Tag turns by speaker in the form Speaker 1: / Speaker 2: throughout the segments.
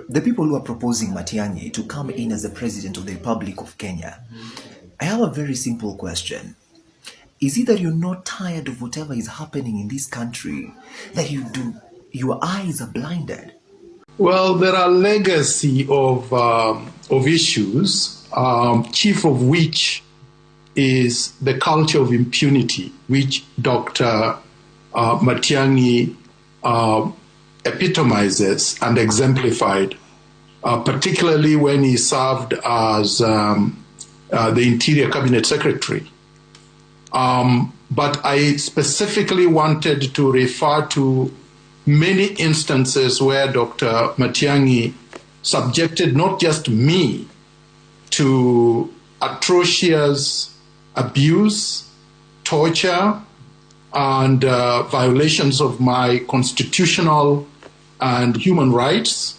Speaker 1: The people who are proposing Matiangi to come in as the President of the Republic of Kenya, I have a very simple question. Is it that you're not tired of whatever is happening in this country, that your eyes are blinded?
Speaker 2: Well, there are legacy of issues, chief of which is the culture of impunity, which Dr. Matiangi epitomizes and exemplified, particularly when he served as the Interior Cabinet Secretary. But I specifically wanted to refer to many instances where Dr. Matiangi subjected not just me to atrocious abuse, torture, and violations of my constitutional and human rights,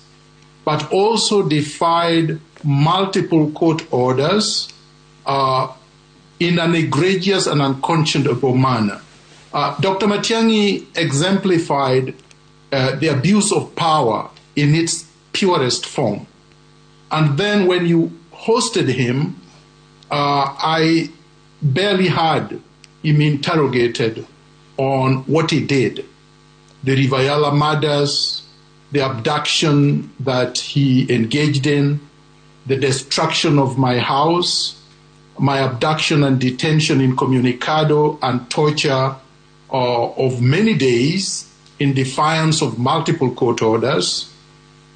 Speaker 2: but also defied multiple court orders in an egregious and unconscionable manner. Dr. Matiangi exemplified the abuse of power in its purest form. And then when you hosted him, I barely had him interrogated on what he did. The Rivayala murders, the abduction that he engaged in, the destruction of my house, my abduction and detention in Comunicado, and torture of many days in defiance of multiple court orders.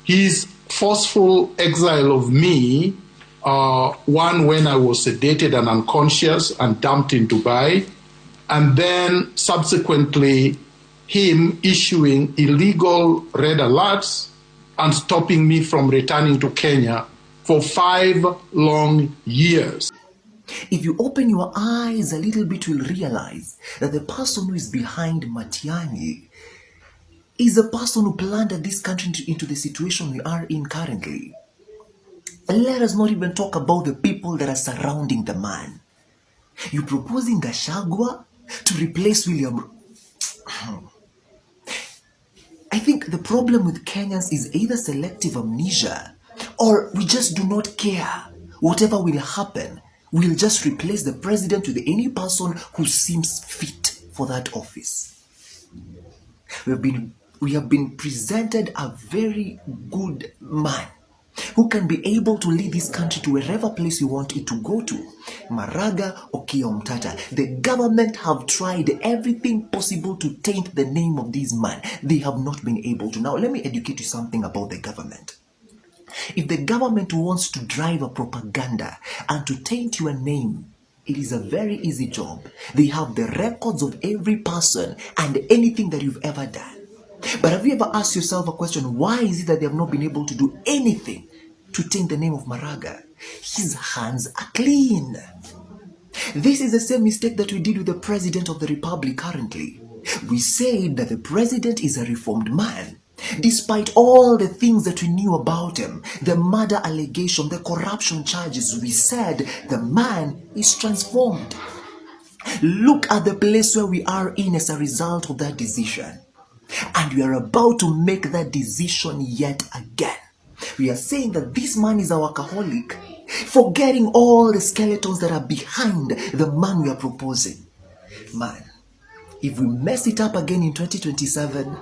Speaker 2: His forceful exile of me, one when I was sedated and unconscious and dumped in Dubai, and then subsequently him issuing illegal red alerts and stopping me from returning to Kenya for 5 long years.
Speaker 1: If you open your eyes a little bit, you'll realize that the person who is behind Matiangi is the person who planted this country into the situation we are in currently. And let us not even talk about the people that are surrounding the man. You're proposing Gachagua to replace William. I think the problem with Kenyans is either selective amnesia or we just do not care. Whatever will happen, we'll just replace the president with any person who seems fit for that office. We have been presented a very good man who can be able to lead this country to wherever place you want it to go to. Maraga or Kiomtata. The government have tried everything possible to taint the name of this man. They have not been able to. Now let me educate you something about the government. If the government wants to drive a propaganda and to taint your name, it is a very easy job. They have the records of every person and anything that you've ever done. But have you ever asked yourself a question, why is it that they have not been able to do anything to taint the name of Maraga? His hands are clean. This is the same mistake that we did with the President of the Republic currently. We said that the President is a reformed man. Despite all the things that we knew about him, the murder allegation, the corruption charges, we said the man is transformed. Look at the place where we are in as a result of that decision. And we are about to make that decision yet again. We are saying that this man is our alcoholic, forgetting all the skeletons that are behind the man we are proposing. Man, if we mess it up again in 2027,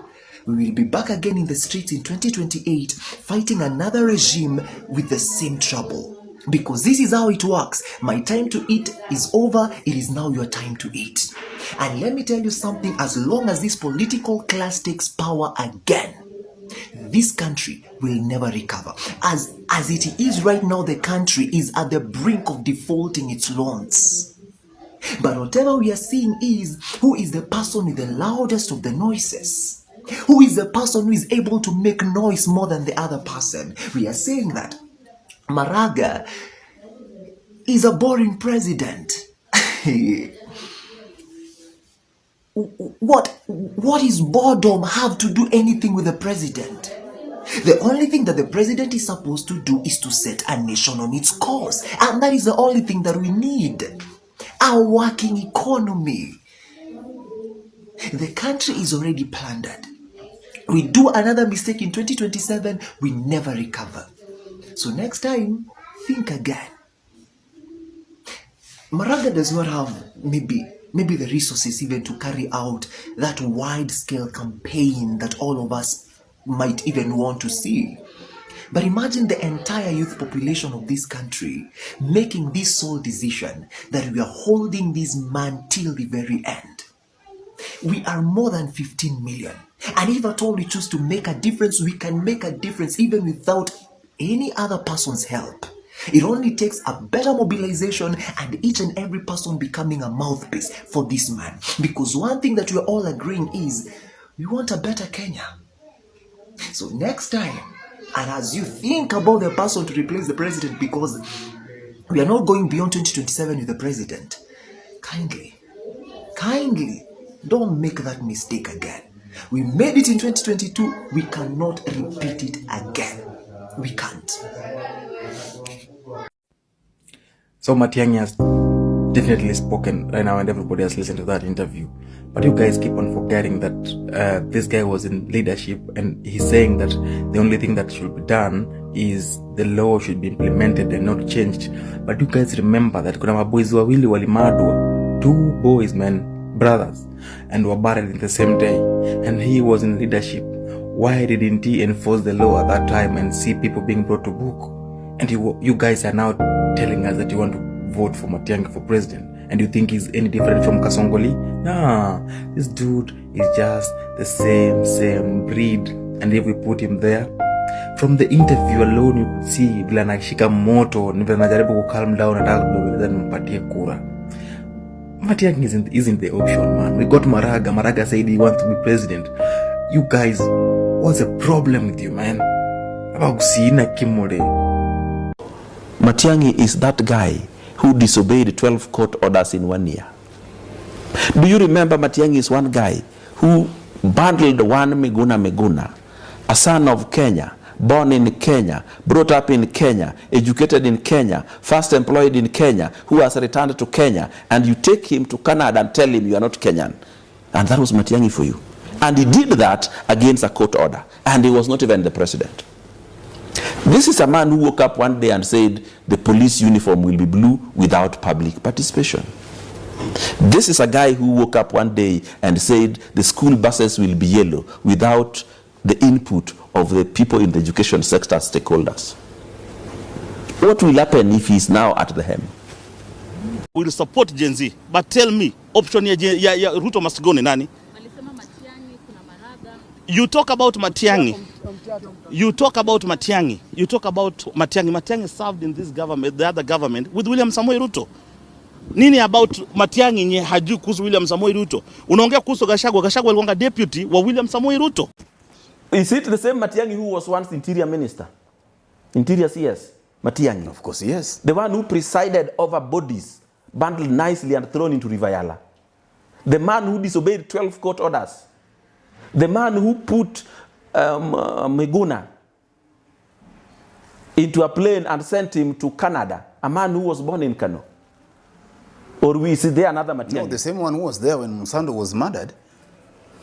Speaker 1: we will be back again in the streets in 2028, fighting another regime with the same trouble. Because this is how it works. My time to eat is over. It is now your time to eat. And let me tell you something, as long as this political class takes power again, this country will never recover. As it is right now, the country is at the brink of defaulting its loans. But whatever we are seeing is, who is the person with the loudest of the noises? Who is the person who is able to make noise more than the other person? We are saying that Maraga is a boring president. What is boredom have to do anything with the president? The only thing that the president is supposed to do is to set a nation on its course. And that is the only thing that we need. A working economy. The country is already plundered. We do another mistake in 2027, we never recover. So next time, think again. Maraga does not have maybe the resources even to carry out that wide-scale campaign that all of us might even want to see. But imagine the entire youth population of this country making this sole decision that we are holding this man till the very end. We are more than 15 million. And if at all we choose to make a difference, we can make a difference even without any other person's help. It only takes a better mobilization and each and every person becoming a mouthpiece for this man. Because one thing that we are all agreeing is we want a better Kenya. So next time, and as you think about the person to replace the president, because we are not going beyond 2027 with the president, kindly, don't make that mistake again. We made it in 2022, we cannot repeat it again. We can't.
Speaker 3: So Matiangi has definitely spoken right now and everybody has listened to that interview. But you guys keep on forgetting that this guy was in leadership and he's saying that the only thing that should be done is the law should be implemented and not changed. But you guys remember that kuna maboys wawili walimadwa, 2 boys, man, brothers, and were buried in the same day. And he was in leadership. Why didn't he enforce the law at that time and see people being brought to book? And you guys are now telling us that you want to vote for Matiangi for president. And you think he's any different from Kasongoli? Nah, this dude is just the same breed. And if we put him there, from the interview alone you could see vile anashika moto, vile anajaribu ku calm down and akubebeleza nimpatie kura. Matiangi isn't the option, man. We got Maraga said he wants to be president. You guys, what's the problem with you, man?
Speaker 4: Matiangi is that guy who disobeyed 12 court orders in 1 year. Do you remember Matiangi is one guy who bundled one Miguna, a son of Kenya, born in Kenya, brought up in Kenya, educated in Kenya, first employed in Kenya, who has returned to Kenya, and you take him to Canada and tell him you are not Kenyan. And that was Matiangi for you. And he did that against a court order, and he was not even the president. This is a man who woke up one day and said the police uniform will be blue without public participation. This is a guy who woke up one day and said the school buses will be yellow without the input of the people in the education sector stakeholders. What will happen if he is now at the helm?
Speaker 5: We will support Genz, but tell me, option ya Ruto must go ni nani? You talk about Matiangi. Matiangi served in this government, the other government, with William Samoei Ruto. Nini about Matiangi nye hajui kuhusu William Samoei Ruto? Unaongea kuhusu Gachagua alikuwa deputy wa William Samoei Ruto.
Speaker 4: Is it the same Matiangi who was once interior minister? Interior CS? Matiangi?
Speaker 6: Of course, yes.
Speaker 4: The one who presided over bodies bundled nicely and thrown into River Yala. The man who disobeyed 12 court orders. The man who put Miguna into a plane and sent him to Canada. A man who was born in Kano. Or is there another Matiangi?
Speaker 6: No, the same one who was there when Musando was murdered.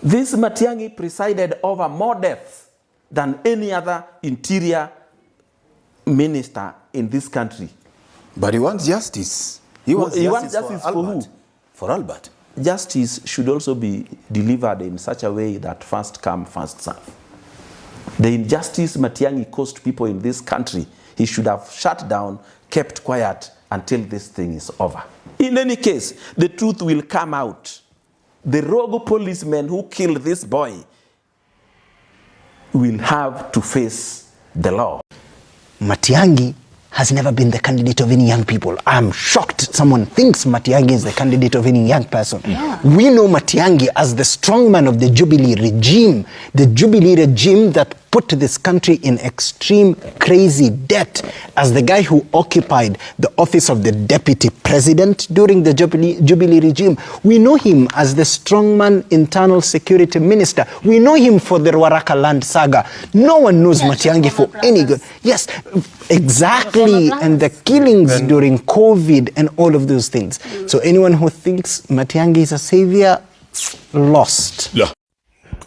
Speaker 4: This Matiangi presided over more deaths than any other interior minister in this country.
Speaker 6: But he wants justice. He wants justice for
Speaker 4: who?
Speaker 6: For Albert.
Speaker 4: Justice should also be delivered in such a way that first come, first serve. The injustice Matiangi caused people in this country, he should have shut down, kept quiet until this thing is over. In any case, the truth will come out. The rogue policeman who killed this boy will have to face the law.
Speaker 7: Matiangi has never been the candidate of any young people. I'm shocked someone thinks Matiangi is the candidate of any young person. Yeah. We know Matiangi as the strongman of the Jubilee regime that put this country in extreme crazy debt, as the guy who occupied the office of the deputy president during the Jubilee regime. We know him as the strongman internal security minister. We know him for the Ruaraka land saga. No one knows Matiangi for any good. Yes, exactly. And the killings during COVID and all of those things. So anyone who thinks Matiangi is a savior, lost.
Speaker 5: Yeah.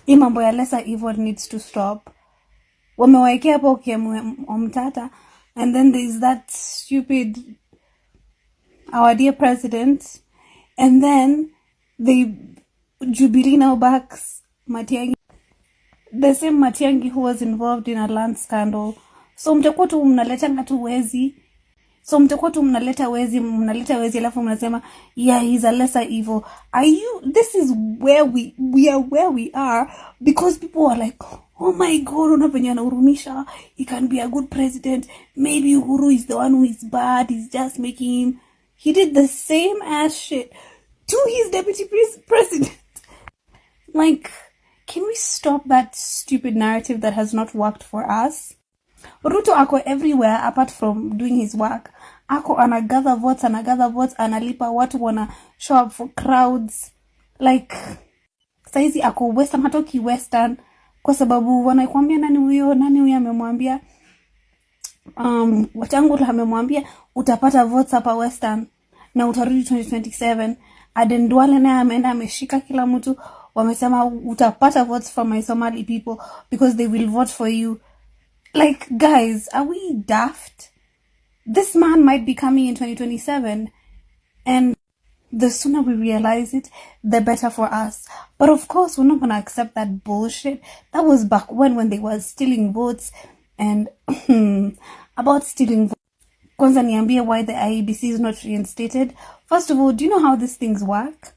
Speaker 8: hii mambo ya lesser evil needs to stop. Wamewekea hapo Omtata, and then there's that stupid our dear president, and then the Jubilee now backs Matiangi, the same Matiangi who was involved in a land scandal. So mtakuwa tu mnaleta tu wezi. So mtakuwa tu mnaleta wezi alafu mnasema yeah, he's a lesser evil. This is where we are where we are, because people are like, oh my god, unapenya anahurumisha, he can be a good president. Maybe Uhuru is the one who is bad, he's just making him. He did the same ass shit to his deputy president. Like, can we stop that stupid narrative that has not worked for us? Ruto ako everywhere apart from doing his work. Ako anagather votes, analipa watu wana show up for crowds. Like, saizi ako Western, hatoki Western, kwa sababu wanaikuambia nani huyo amemwambia, Wachangula amemwambia utapata votes hapa Western na utarudi 2027. Aden Duale naye ameenda ameshika kila mtu, wamesema utapata votes from my Somali people because they will vote for you. Like, guys, are we daft? This man might be coming in 2027, and the sooner we realize it, the better for us. But of course, we're not going to accept that bullshit. That was back when they were stealing votes. And about stealing votes, kwanza niambie why the IEBC is not reinstated. First of all, do you know how these things work?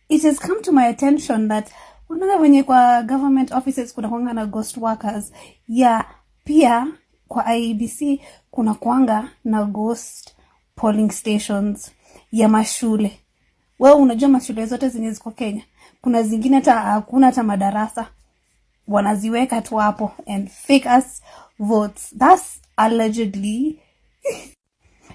Speaker 8: It has come to my attention that unaona wenye kwa government offices kuna kuanga na ghost workers. Yeah, pia kwa IEBC kuna kuanga na ghost polling stations ya mashule. Wewe unajua mashule zote zenye ziko Kenya, kuna zingine hata hakuna hata madarasa, wanaziweka tu hapo and fake us votes. That's allegedly.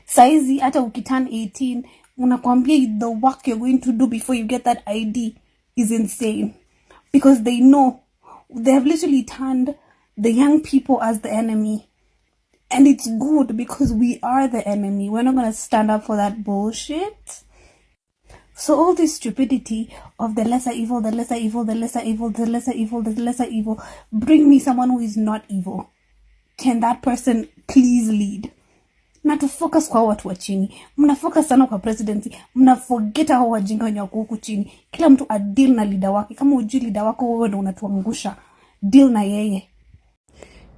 Speaker 8: Saizi hata ukiturn 18 unakwambia the work you're going to do before you get that ID is insane, because they know they have literally turned the young people as the enemy. And it's good, because we are the enemy. We're not going to stand up for that bullshit. So all this stupidity of the lesser evil, the lesser evil, the lesser evil, the lesser evil, the lesser evil, bring me someone who is not evil. Can that person please lead? Na to focus kwa watu wa chini. Mna focus sana kwa presidency. Mna forget hao wajinga wenye wako huku chini. Kila mtu adeal na leader wake. Kama hujui leader wako, wewe ndio unatuangusha. Deal na yeye.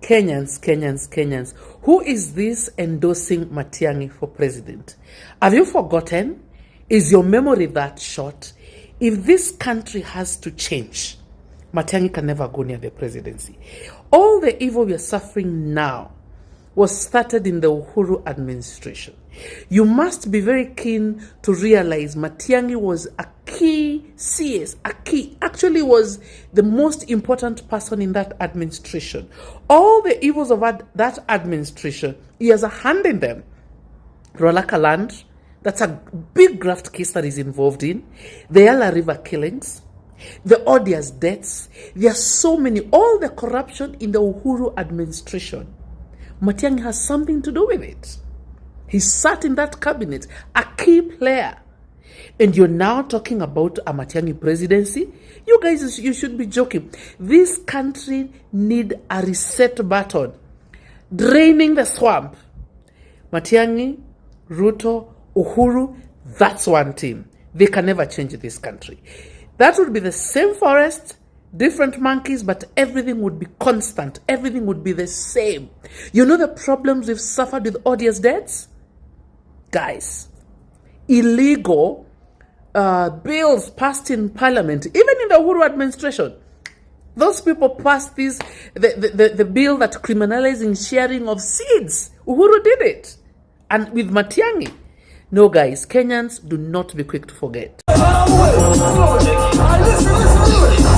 Speaker 9: Kenyans, who is this endorsing Matiangi for president? Have you forgotten? Is your memory that short? If this country has to change, Matiangi can never go near the presidency. All the evil we are suffering now was started in the Uhuru administration. You must be very keen to realize Matiangi was a key CS, actually was the most important person in that administration. All the evils of that administration, he has a hand in them. Rolaka land, that's a big graft case that is involved in. The Yala River killings, the odious deaths. There are so many, all the corruption in the Uhuru administration. Matiangi has something to do with it. He sat in that cabinet, a key player. And you're now talking about a Matiangi presidency? You guys, you should be joking. This country need a reset button. Draining the swamp. Matiangi, Ruto, Uhuru, that's one team. They can never change this country. That would be the same forest, different monkeys, but everything would be constant. Everything would be the same. You know the problems we've suffered with odious deaths? Guys, illegal bills passed in parliament, even in the Uhuru administration. Those people passed the bill that criminalizing sharing of seeds. Uhuru did it. And with Matiangi. No, guys, Kenyans, do not be quick to forget.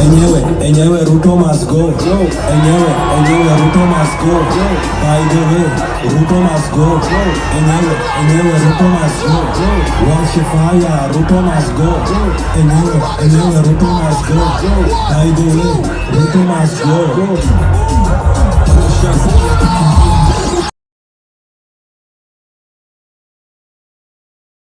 Speaker 10: Enyewe, Ruto must go. Enyewe, Ruto must go. By the way, Ruto must go. Enyewe, Ruto must go. Wash fire, Ruto must go. Enyewe, Ruto must go. By the way, Ruto must go.